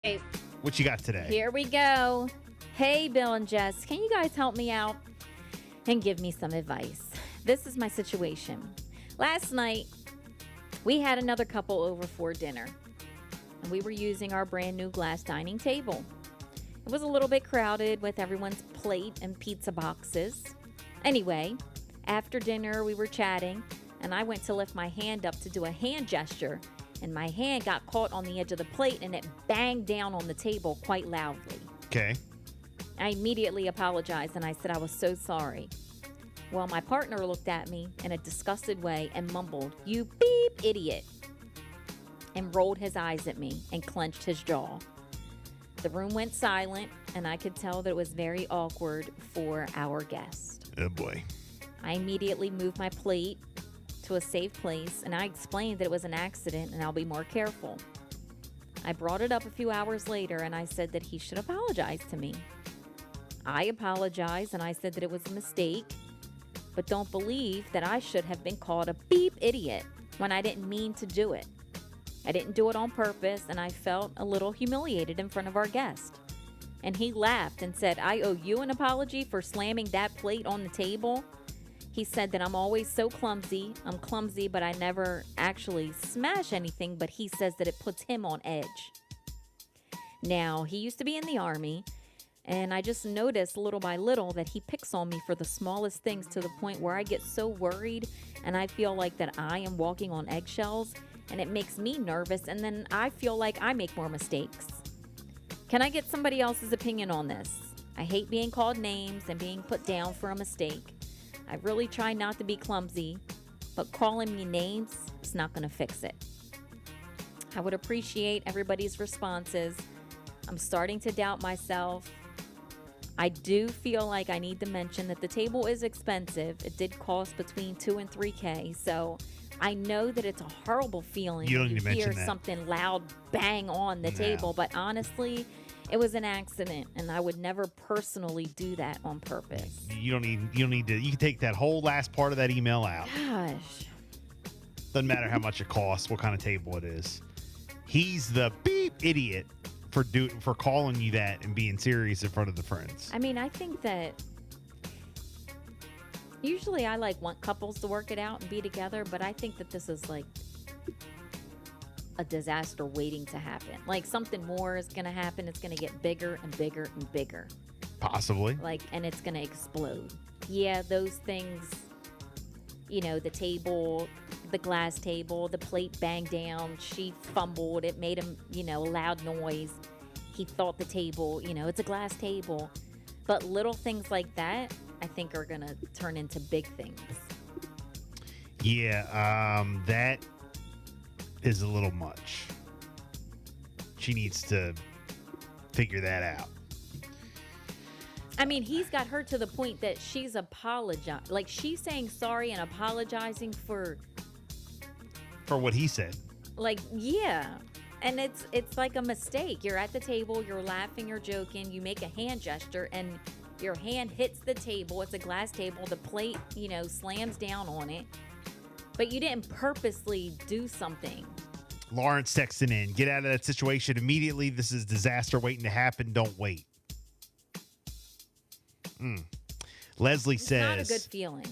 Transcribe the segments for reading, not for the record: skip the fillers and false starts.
Hey, What you got today? here we go. Hey, Bill and Jess, can you guys help me out and give me some advice? This is my situation. Last night, we had another couple over for dinner, and we were using our brand new glass dining table. It was a little bit crowded with everyone's plate and pizza boxes. Anyway, after dinner, we were chatting, and I went to lift my hand up to do a hand gesture, and my hand got caught on the edge of the plate and it banged down on the table quite loudly. Okay. I immediately apologized and I said I was so sorry. Well, my partner looked at me in a disgusted way and mumbled, "You beep idiot," and rolled his eyes at me and clenched his jaw. The room went silent, and I could tell that it was very awkward for our guest. Oh boy. I immediately moved my plate to a safe place, and I explained that it was an accident and I'll be more careful. I brought it up a few hours later, and I said that he should apologize to me. I apologized, and I said that it was a mistake, but don't believe that I should have been called a beep idiot when I didn't mean to do it. I didn't do it on purpose, and I felt a little humiliated in front of our guest. And he laughed and said, "I owe you an apology for slamming that plate on the table." He said that I'm always so clumsy. I'm clumsy, but I never actually smash anything, but he says that it puts him on edge. Now, he used to be in the Army, and I just noticed little by little that he picks on me for the smallest things to the point where I get so worried and I feel like that I am walking on eggshells, and it makes me nervous, and then I feel like I make more mistakes. Can I get somebody else's opinion on this? I hate being called names and being put down for a mistake. I really try not to be clumsy, but calling me names is not going to fix it. I would appreciate everybody's responses. I'm starting to doubt myself. I do feel like I need to mention that the table is expensive. It did cost between $2,000 and $3,000, so I know that it's a horrible feeling You don't when need you to mention hear that. something loud bang on the No. table, but honestly, it was an accident, and I would never personally do that on purpose. You don't need to. You can take that whole last part of that email out. Gosh. Doesn't matter how much it costs, what kind of table it is. He's the beep idiot for calling you that and being serious in front of the friends. I mean, I think that usually I want couples to work it out and be together, but I think that this is like a disaster waiting to happen. Like something more is going to happen. It's going to get bigger and bigger and bigger. Possibly. And it's going to explode. Yeah, those things, the table, the glass table, the plate banged down. She fumbled. It made him, a loud noise. He thought the table, it's a glass table. But little things like that, I think, are going to turn into big things. Yeah, that is a little much. She needs to figure that out. I mean, he's got her to the point that she's apologizing. Like, she's saying sorry and apologizing for what he said. yeah. And it's like a mistake. You're at the table, you're laughing, you're joking, you make a hand gesture, and your hand hits the table. It's a glass table. The plate, slams down on it. But you didn't purposely do something. Lawrence texting in. Get out of that situation immediately. This is disaster waiting to happen. Don't wait. Leslie It's says, not a good feeling.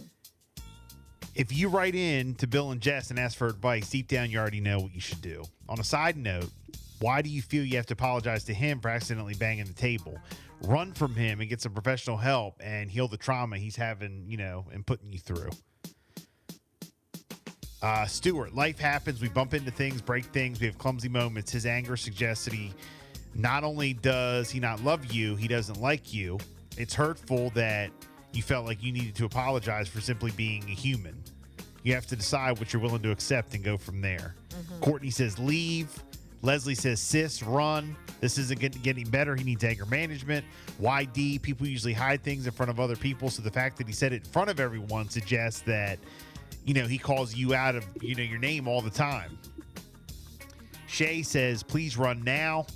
if you write in to Bill and Jess and ask for advice, deep down you already know what you should do. On a side note, why do you feel you have to apologize to him for accidentally banging the table? Run from him and get some professional help and heal the trauma he's having, and putting you through. Stuart, life happens. We bump into things, break things. We have clumsy moments. His anger suggests that he not only does he not love you, he doesn't like you. It's hurtful that you felt like you needed to apologize for simply being a human. You have to decide what you're willing to accept and go from there. Courtney says leave. Leslie says sis, run. This isn't getting better. He needs anger management. YD, people usually hide things in front of other people. So the fact that he said it in front of everyone suggests that, he calls you out of, your name all the time. Shay says, please run now.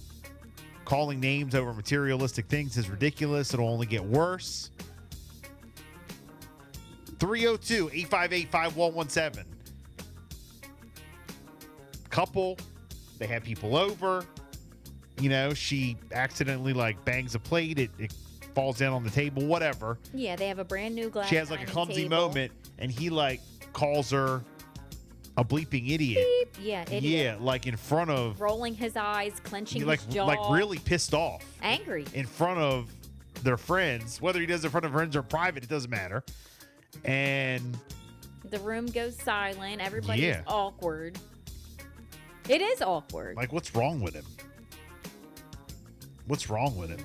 Calling names over materialistic things is ridiculous. It'll only get worse. 302-858-5117. Couple, they had people over. You know, she accidentally like bangs a plate. It falls down on the table, whatever. Yeah, they have a brand new glass. She has like a dining clumsy table. moment, and he like calls her a bleeping idiot. Beep. Yeah, idiot. Yeah, like in front of, Rolling his eyes, clenching like his jaw. like really pissed off angry. in front of their friends. Whether he does it in front of friends or private, it doesn't matter. And The room goes silent. Everybody's Yeah. awkward. It is awkward. like, what's wrong with him? What's wrong with him?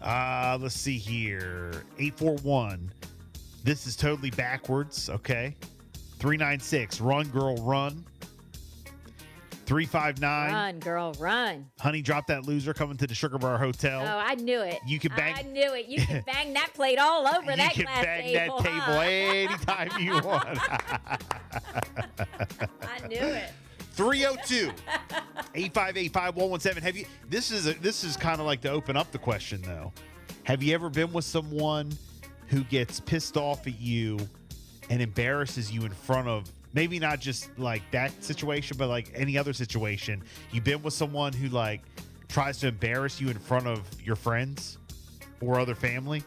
Let's see here. 841. This is totally backwards. Okay. 396. Run, girl, run. 359. Run, girl, run. Honey, drop that loser coming to the Sugar Bar Hotel. Oh, I knew it. You can bang. I knew it. You can bang that plate all over You that can glass bang table. that table huh? anytime you want. I knew it. 302 858 5117. Have you this is kind of like to open up the question though. Have you ever been with someone who gets pissed off at you and embarrasses you in front of, maybe not just like that situation, but like any other situation? You've been with someone who like tries to embarrass you in front of your friends or other family?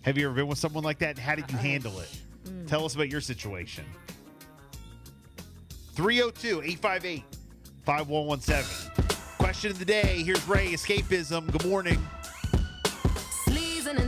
Have you ever been with someone like that? How did you handle it? Tell us about your situation. 302-858-5117. Question of the day. Here's Ray, Escapism. Good morning.